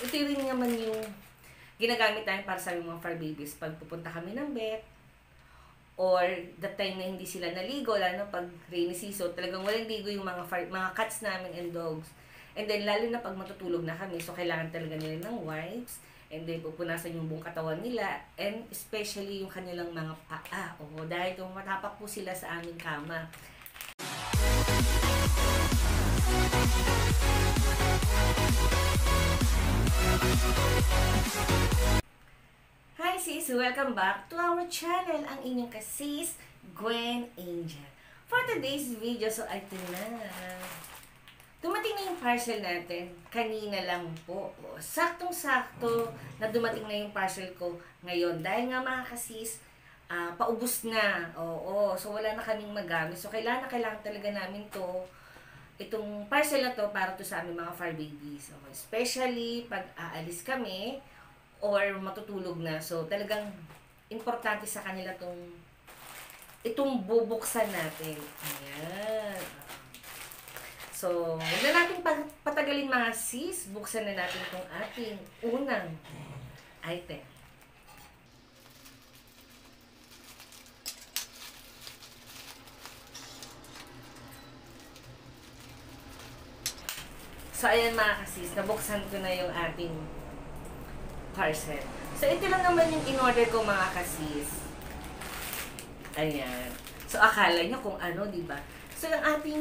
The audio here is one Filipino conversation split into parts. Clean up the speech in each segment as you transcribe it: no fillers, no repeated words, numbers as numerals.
ito rin naman yung ginagamit namin para sa aming mga fur babies pag pupunta kami ng vet or the time na hindi sila naligo, lalo na pag rainy season, talagang walang ligo yung mga cats namin and dogs. And then, lalo na pag matutulog na kami, so kailangan talaga nila ng wipes. And then, pupunasan yung buong katawan nila. And especially yung kanilang mga paa. O, dahil matapak po sila sa aming kama. Hi sis! Welcome back to our channel, ang inyong kasis, Gwen Angel. For today's video, so ito na. Dumating na yung parcel natin. Kanina lang po. Saktong-sakto na dumating na yung parcel ko ngayon. Dahil nga mga kasis, paubos na. Oo, so wala na kaming magamit. So kailangan talaga namin to. Itong parcel na to para to sa aming mga fur babies. Okay. Especially pag aalis kami or matutulog na. So talagang importante sa kanila itong bubuksan natin. Ayan. So, huwag na natin patagalin mga sis. Buksan na natin itong ating unang item. So, ayan mga kasis. Nabuksan ko na yung ating parcel. So, ito lang naman yung in-order ko mga kasis. Ayan. So, akala nyo kung ano, diba? So, yung ating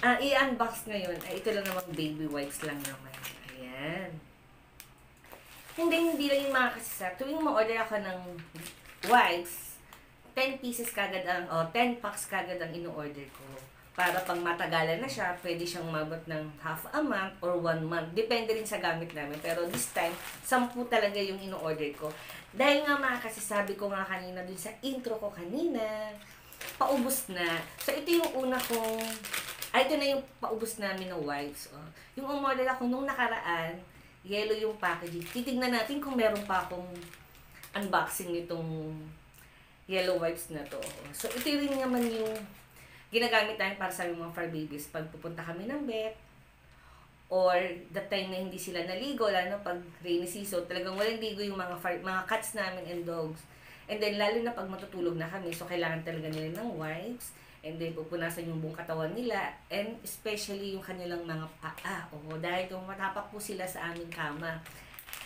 i-unbox ngayon ay ito lang namang baby wipes lang naman. Ayan. Hindi lang yung mga kasis. Tuwing ma-order ako ng wipes, 10 pieces kagad 10 packs kagad ang ino-order ko. Para pang matagalan na siya, pwede siyang mabot ng half a month or 1 month. Depende rin sa gamit namin. Pero this time, 10 talaga yung ino-order ko. Dahil nga mga kasi sabi ko nga kanina dun sa intro ko kanina, paubos na. So ito yung una kong, ito na yung paubos namin ng wipes. Yung umorder ako nung nakaraan, yellow yung packaging. Titignan natin kung meron pa akong unboxing nitong yellow wipes na to. So ito rin naman yung ginagamit namin para sa mga fur babies pag pupunta kami ng vet or the time na hindi sila naligo, lalo na pag rainy season, talagang walang ligo yung mga cats namin and dogs. And then lalo na pag matutulog na kami, so kailangan talaga nila ng wipes. And then pupunasan yung buong katawan nila and especially yung kanilang mga paa. Dahil matapak po sila sa aming kama.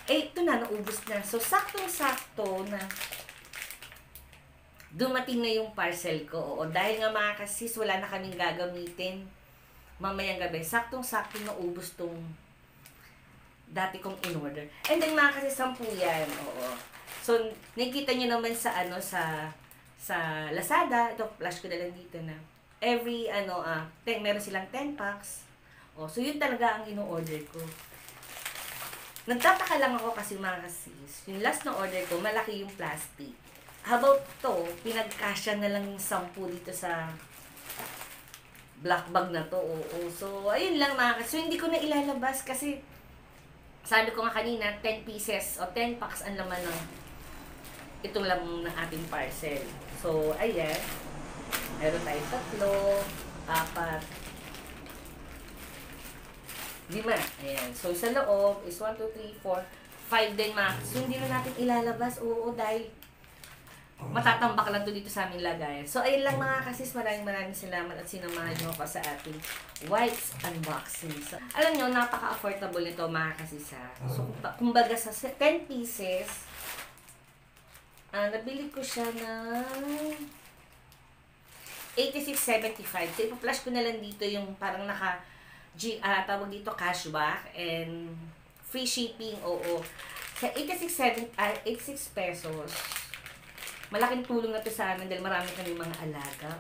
Ito na, naubos na. So saktong-sakto na dumating na yung parcel ko. Dahil nga mga kasis, wala na kaming gagamitin mamayang gabi. Saktong-sakto naubos tong dati kong in-order. And then mga kasis, 10 yan. So, nakikita nyo naman sa sa Lazada. Ito, flash ko na lang dito na. Every, meron silang 10 packs. So, yun talaga ang ino-order ko. Nagtataka lang ako kasi mga kasis, yung last na order ko, malaki yung plastic. How about to, pinagkasya na lang yung 10 dito sa black bag na to. So, ayun lang mga kasis. So, hindi ko na ilalabas kasi sabi ko nga kanina, 10 pieces o 10 packs ang laman ng itong lamang ng ating parcel. So, ayan. Meron tayong 3, 4, 5. Ayan. So, sa loob is 1, 2, 3, 4, 5 din mga. So, hindi na natin ilalabas. Dahil matatambak lang to dito sa aming lagayan. So, ayun lang mga kasis. Maraming salamat at sinamahan nyo ako sa ating wipes unboxing. So, alam nyo, napaka-affordable nito mga kasis ha. So, kumbaga sa 10 pieces, nabili ko siya ng 86.75. So, ipa-flash ko na lang dito yung parang tawag dito cashback and free shipping. Sa 86 pesos, malaking tulong na to sa amin dahil marami kami mga alaga.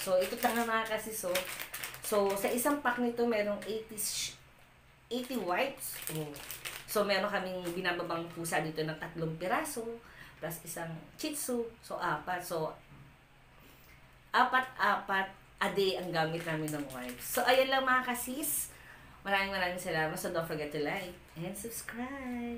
So, ito nga mga kasi so, sa isang pack nito, merong 80 wipes. So, meron kaming binababang pusa dito ng 3 piraso. Plus isang Shih Tzu. So, 4. So, 4 a day ang gamit namin ng wipes. So, ayan lang mga kasis. Maraming salamat. So, don't forget to like and subscribe.